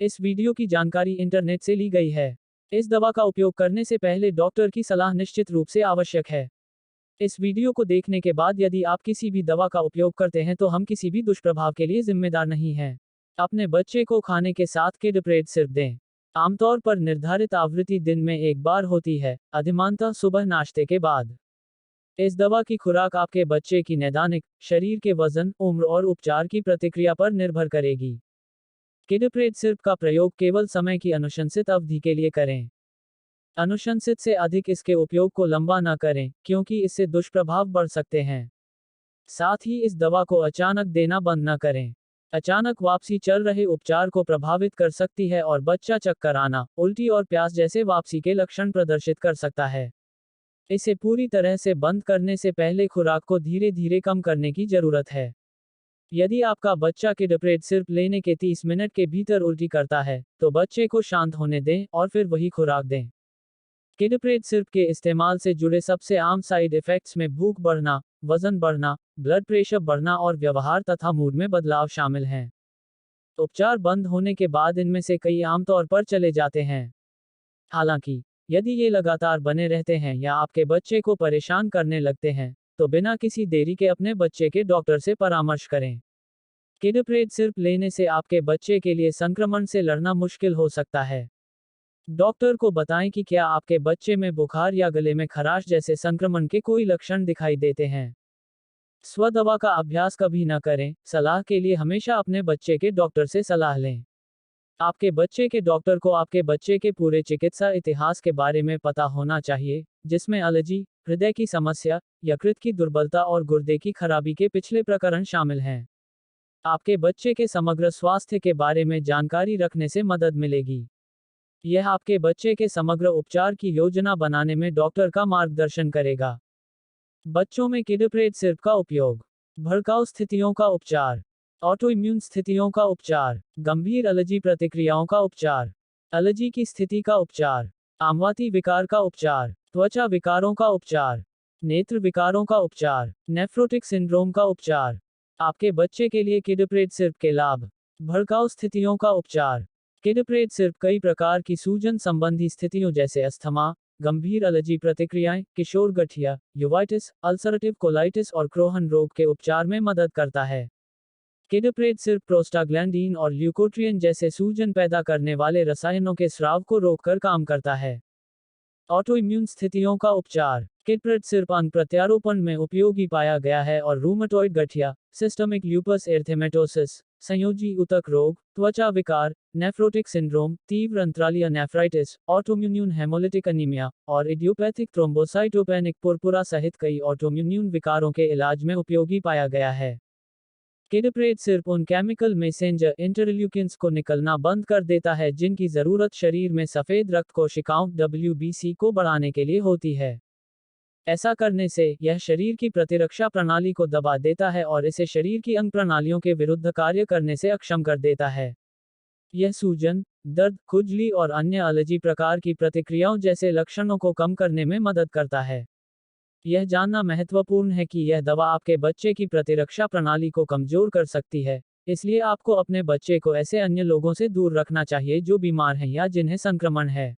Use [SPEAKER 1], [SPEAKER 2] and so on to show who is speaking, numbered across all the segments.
[SPEAKER 1] इस वीडियो की जानकारी इंटरनेट से ली गई है। इस दवा का उपयोग करने से पहले डॉक्टर की सलाह निश्चित रूप से आवश्यक है। इस वीडियो को देखने के बाद यदि आप किसी भी दवा का उपयोग करते हैं तो हम किसी भी दुष्प्रभाव के लिए जिम्मेदार नहीं हैं। अपने बच्चे को खाने के साथ किडप्रेड सिर्फ दें। आमतौर पर निर्धारित आवृत्ति दिन में एक बार होती है, अधिमानतः सुबह नाश्ते के बाद। इस दवा की खुराक आपके बच्चे की नैदानिक, शरीर के वजन, उम्र और उपचार की प्रतिक्रिया पर निर्भर करेगी। किडप्रेड सिर्फ का प्रयोग केवल समय की अनुशंसित अवधि के लिए करें। अनुशंसित से अधिक इसके उपयोग को लंबा न करें, क्योंकि इससे दुष्प्रभाव बढ़ सकते हैं। साथ ही इस दवा को अचानक देना बंद न करें। अचानक वापसी चल रहे उपचार को प्रभावित कर सकती है और बच्चा चक्कर आना, उल्टी और प्यास जैसे वापसी के लक्षण प्रदर्शित कर सकता है। इसे पूरी तरह से बंद करने से पहले खुराक को धीरे धीरे कम करने की जरूरत है। यदि आपका बच्चा किडप्रेड सिर्फ लेने के 30 मिनट के भीतर उल्टी करता है, तो बच्चे को शांत होने दें और फिर वही खुराक दें। किडप्रेड सिर्फ के इस्तेमाल से जुड़े सबसे आम साइड इफेक्ट्स में भूख बढ़ना, वजन बढ़ना, ब्लड प्रेशर बढ़ना और व्यवहार तथा मूड में बदलाव शामिल हैं। उपचार बंद होने के बाद इनमें से कई आमतौर पर चले जाते हैं। हालांकि, यदि ये लगातार बने रहते हैं या आपके बच्चे को परेशान करने लगते हैं, तो बिना किसी देरी के अपने बच्चे के डॉक्टर से परामर्श करें। किडप्रेड सिर्फ लेने से आपके बच्चे के लिए संक्रमण से लड़ना मुश्किल हो सकता है। डॉक्टर को बताएं कि क्या आपके बच्चे में बुखार या गले में खराश जैसे संक्रमण के कोई लक्षण दिखाई देते हैं। स्वदवा का अभ्यास कभी न करें। सलाह के लिए हमेशा अपने बच्चे के डॉक्टर से सलाह लें। आपके बच्चे के डॉक्टर को आपके बच्चे के पूरे चिकित्सा इतिहास के बारे में पता होना चाहिए, जिसमें एलर्जी, हृदय की समस्या, यकृत की दुर्बलता और गुर्दे की खराबी के पिछले प्रकरण शामिल हैं। आपके बच्चे के समग्र स्वास्थ्य के बारे में जानकारी रखने से मदद मिलेगी। यह आपके बच्चे के समग्र उपचार की योजना बनाने में डॉक्टर का मार्गदर्शन करेगा। बच्चों में किडप्रेड सिर्फ का उपयोग। भड़काऊ स्थितियों का उपचार, ऑटोइम्यून स्थितियों का उपचार, गंभीर एलर्जी प्रतिक्रियाओं का उपचार, एलर्जी की स्थिति का उपचार, आमवाती विकार का उपचार, त्वचा विकारों का उपचार, नेत्र विकारों का उपचार, नेफ्रोटिक सिंड्रोम का उपचार। आपके बच्चे के लिए किडप्रेड सिर्फ के लाभ। भड़काऊ स्थितियों का उपचार। किडप्रेड सिर्फ कई प्रकार की सूजन संबंधी स्थितियों जैसे अस्थमा, गंभीर एलर्जी प्रतिक्रियाएं, किशोर गठिया, यूवाइटिस, अल्सरेटिव कोलाइटिस और क्रोहन रोग के उपचार में मदद करता है। किडप्रेड सिर्फ प्रोस्टाग्लैंडीन और ल्यूकोट्रियन जैसे सूजन पैदा करने वाले रसायनों के स्राव को रोककर काम करता है। ऑटोइम्यून स्थितियों का उपचार। किडप्रेड सिर्फ अंग प्रत्यारोपण में उपयोगी पाया गया है और रूमेटॉइड गठिया, सिस्टमिक ल्यूपस एरिथेमेटोसिस, संयोजी ऊतक रोग, त्वचा विकार, नेफ्रोटिक सिंड्रोम, तीव्र अंतरालीय नेफ्राइटिस, ऑटोइम्यून हेमोलिटिक अनीमिया और इडियोपैथिक थ्रोम्बोसाइटोपेनिक पुरपुरा सहित कई ऑटोइम्यून विकारों के इलाज में उपयोगी पाया गया है। किडप्रेड सिर्फ उन केमिकल मैसेंजर इंटरल्यूकिन्स को निकलना बंद कर देता है जिनकी जरूरत शरीर में सफेद रक्त कोशिकाओं WBC को बढ़ाने के लिए होती है। ऐसा करने से यह शरीर की प्रतिरक्षा प्रणाली को दबा देता है और इसे शरीर की अंग प्रणालियों के विरुद्ध कार्य करने से अक्षम कर देता है। यह सूजन, दर्द, खुजली और अन्य एलर्जी प्रकार की प्रतिक्रियाओं जैसे लक्षणों को कम करने में मदद करता है। यह जानना महत्वपूर्ण है कि यह दवा आपके बच्चे की प्रतिरक्षा प्रणाली को कमजोर कर सकती है, इसलिए आपको अपने बच्चे को ऐसे अन्य लोगों से दूर रखना चाहिए जो बीमार हैं या जिन्हें संक्रमण है।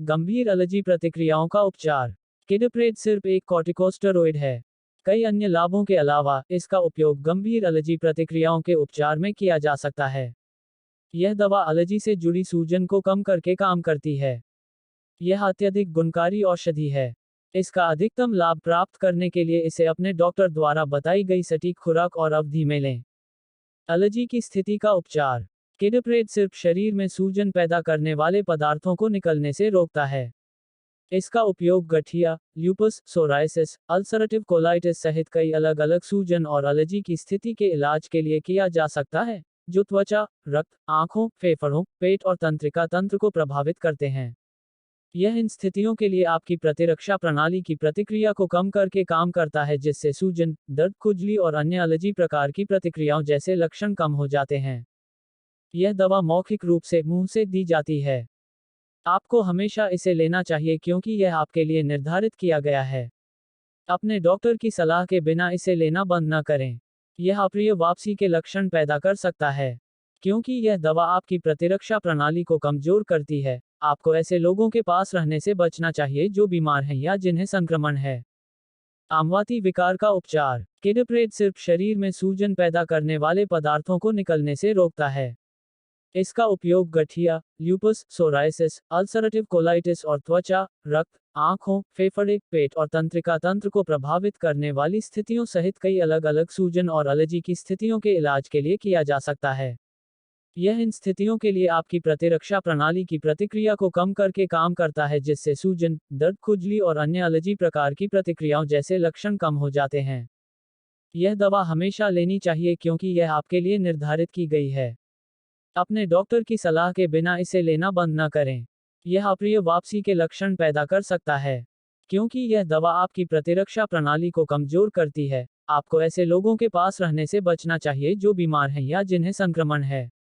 [SPEAKER 1] गंभीर एलर्जी प्रतिक्रियाओं का उपचार। किडप्रेड सिर्फ एक कॉर्टिकोस्टेरॉइड है। कई अन्य लाभों के अलावा इसका उपयोग गंभीर एलर्जी प्रतिक्रियाओं के उपचार में किया जा सकता है। यह दवा एलर्जी से जुड़ी सूजन को कम करके काम करती है। यह अत्यधिक गुणकारी औषधि है। इसका अधिकतम लाभ प्राप्त करने के लिए इसे अपने डॉक्टर द्वारा बताई गई सटीक खुराक और अवधि में लें। एलर्जी की स्थिति का उपचार। किडप्रेड सिर्फ शरीर में सूजन पैदा करने वाले पदार्थों को निकलने से रोकता है। इसका उपयोग गठिया, ल्यूपस, सोरायसिस, अल्सरेटिव कोलाइटिस सहित कई अलग अलग सूजन और एलर्जी की स्थिति के इलाज के लिए किया जा सकता है, जो त्वचा, रक्त, आंखों, फेफड़ों, पेट और तंत्रिका तंत्र को प्रभावित करते हैं। यह इन स्थितियों के लिए आपकी प्रतिरक्षा प्रणाली की प्रतिक्रिया को कम करके काम करता है, जिससे सूजन, दर्द, खुजली और अन्य एलर्जी प्रकार की प्रतिक्रियाओं जैसे लक्षण कम हो जाते हैं। यह दवा मौखिक रूप से मुंह से दी जाती है। आपको हमेशा इसे लेना चाहिए क्योंकि यह आपके लिए निर्धारित किया गया है। अपने डॉक्टर की सलाह के बिना इसे लेना बंद न करें। यह अप्रिय वापसी के लक्षण पैदा कर सकता है। क्योंकि यह दवा आपकी प्रतिरक्षा प्रणाली को कमजोर करती है। आपको ऐसे लोगों के पास रहने से बचना चाहिए जो बीमार हैं या जिन्हें संक्रमण है। आमवाती विकार का उपचार। किडप्रेड सिर्फ शरीर में सूजन पैदा करने वाले पदार्थों को निकलने से रोकता है। इसका उपयोग गठिया, ल्यूपस, सोरायसिस, अल्सरेटिव कोलाइटिस और त्वचा, रक्त, आंखों, फेफड़े, पेट और तंत्रिका तंत्र को प्रभावित करने वाली स्थितियों सहित कई अलग अलग सूजन और एलर्जी की स्थितियों के इलाज के लिए किया जा सकता है। यह इन स्थितियों के लिए आपकी प्रतिरक्षा प्रणाली की प्रतिक्रिया को कम करके काम करता है, जिससे सूजन, दर्द, खुजली और अन्य एलर्जी प्रकार की प्रतिक्रियाओं जैसे लक्षण कम हो जाते हैं। यह दवा हमेशा लेनी चाहिए क्योंकि यह आपके लिए निर्धारित की गई है। अपने डॉक्टर की सलाह के बिना इसे लेना बंद न करें। यह अप्रिय वापसी के लक्षण पैदा कर सकता है। क्योंकि यह दवा आपकी प्रतिरक्षा प्रणाली को कमजोर करती है, आपको ऐसे लोगों के पास रहने से बचना चाहिए जो बीमार हैं या जिन्हें संक्रमण है।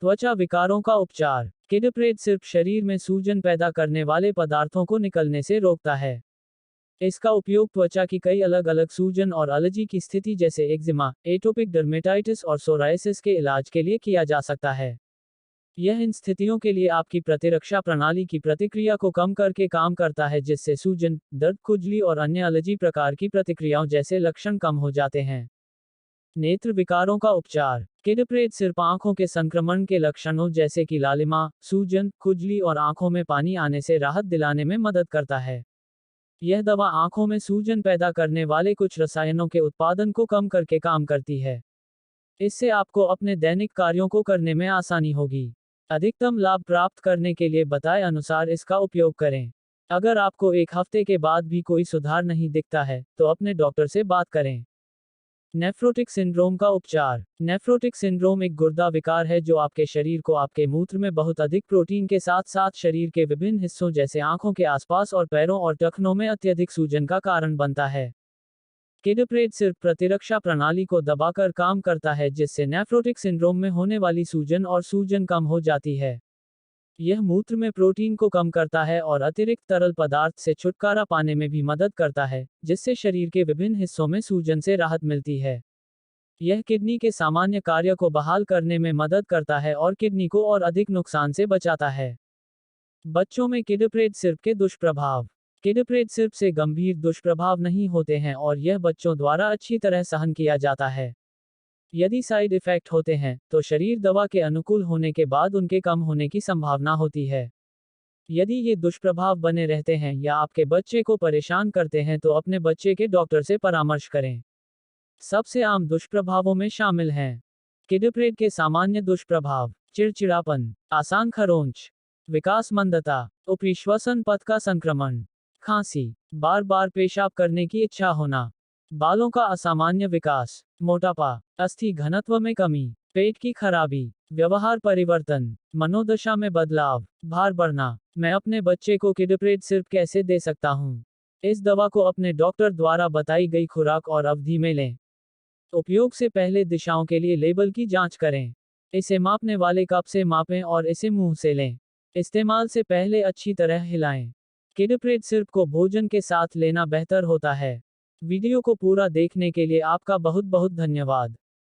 [SPEAKER 1] त्वचा विकारों का उपचार। किडप्रेड सिर्फ शरीर में सूजन पैदा करने वाले पदार्थों को निकलने से रोकता है। इसका उपयोग त्वचा की कई अलग अलग सूजन और एलर्जी की स्थिति जैसे एक्जिमा, एटोपिक डर्मेटाइटिस और सोरायसिस के इलाज के लिए किया जा सकता है। यह इन स्थितियों के लिए आपकी प्रतिरक्षा प्रणाली की प्रतिक्रिया को कम करके काम करता है, जिससे सूजन, दर्द, खुजली और अन्य एलर्जी प्रकार की प्रतिक्रियाओं जैसे लक्षण कम हो जाते हैं। नेत्र विकारों का उपचार। किडप्रेड सिर्फ आंखों के संक्रमण के लक्षणों जैसे कि लालिमा, सूजन, खुजली और आंखों में पानी आने से राहत दिलाने में मदद करता है। यह दवा आंखों में सूजन पैदा करने वाले कुछ रसायनों के उत्पादन को कम करके काम करती है। इससे आपको अपने दैनिक कार्यों को करने में आसानी होगी। अधिकतम लाभ प्राप्त करने के लिए बताए अनुसार इसका उपयोग करें। अगर आपको 1 हफ्ते के बाद भी कोई सुधार नहीं दिखता है, तो अपने डॉक्टर से बात करें। नेफ्रोटिक सिंड्रोम का उपचार। नेफ्रोटिक सिंड्रोम एक गुर्दा विकार है जो आपके शरीर को आपके मूत्र में बहुत अधिक प्रोटीन के साथ साथ शरीर के विभिन्न हिस्सों जैसे आंखों के आसपास और पैरों और टखनों में अत्यधिक सूजन का कारण बनता है। किडप्रेड सिर्फ प्रतिरक्षा प्रणाली को दबाकर काम करता है, जिससे नेफ्रोटिक सिंड्रोम में होने वाली सूजन और सूजन कम हो जाती है। यह मूत्र में प्रोटीन को कम करता है और अतिरिक्त तरल पदार्थ से छुटकारा पाने में भी मदद करता है, जिससे शरीर के विभिन्न हिस्सों में सूजन से राहत मिलती है। यह किडनी के सामान्य कार्य को बहाल करने में मदद करता है और किडनी को और अधिक नुकसान से बचाता है। बच्चों में किडप्रेड सिर्फ के दुष्प्रभाव। किडप्रेड सिर्फ से गंभीर दुष्प्रभाव नहीं होते हैं और यह बच्चों द्वारा अच्छी तरह सहन किया जाता है। यदि साइड इफेक्ट होते हैं, तो शरीर दवा के अनुकूल होने के बाद उनके कम होने की संभावना होती है। यदि ये दुष्प्रभाव बने रहते हैं या आपके बच्चे को परेशान करते हैं, तो अपने बच्चे के डॉक्टर से परामर्श करें। सबसे आम दुष्प्रभावों में शामिल हैं। किडप्रेड के सामान्य दुष्प्रभाव: चिड़चिड़ापन, आसान खरोंच, विकास मंदता, ऊपरी श्वसन पथ का संक्रमण, खांसी, बार बार पेशाब करने की इच्छा होना, बालों का असामान्य विकास, मोटापा, अस्थि घनत्व में कमी, पेट की खराबी, व्यवहार परिवर्तन, मनोदशा में बदलाव, भार बढ़ना। मैं अपने बच्चे को किडप्रेड सिर्फ कैसे दे सकता हूँ? इस दवा को अपने डॉक्टर द्वारा बताई गई खुराक और अवधि में लें। उपयोग से पहले दिशाओं के लिए लेबल की जांच करें। इसे मापने वाले कप से मापें और इसे मुंह से लें। इस्तेमाल से पहले अच्छी तरह हिलाएं। किडप्रेड सिर्फ को भोजन के साथ लेना बेहतर होता है। वीडियो को पूरा देखने के लिए आपका बहुत बहुत धन्यवाद।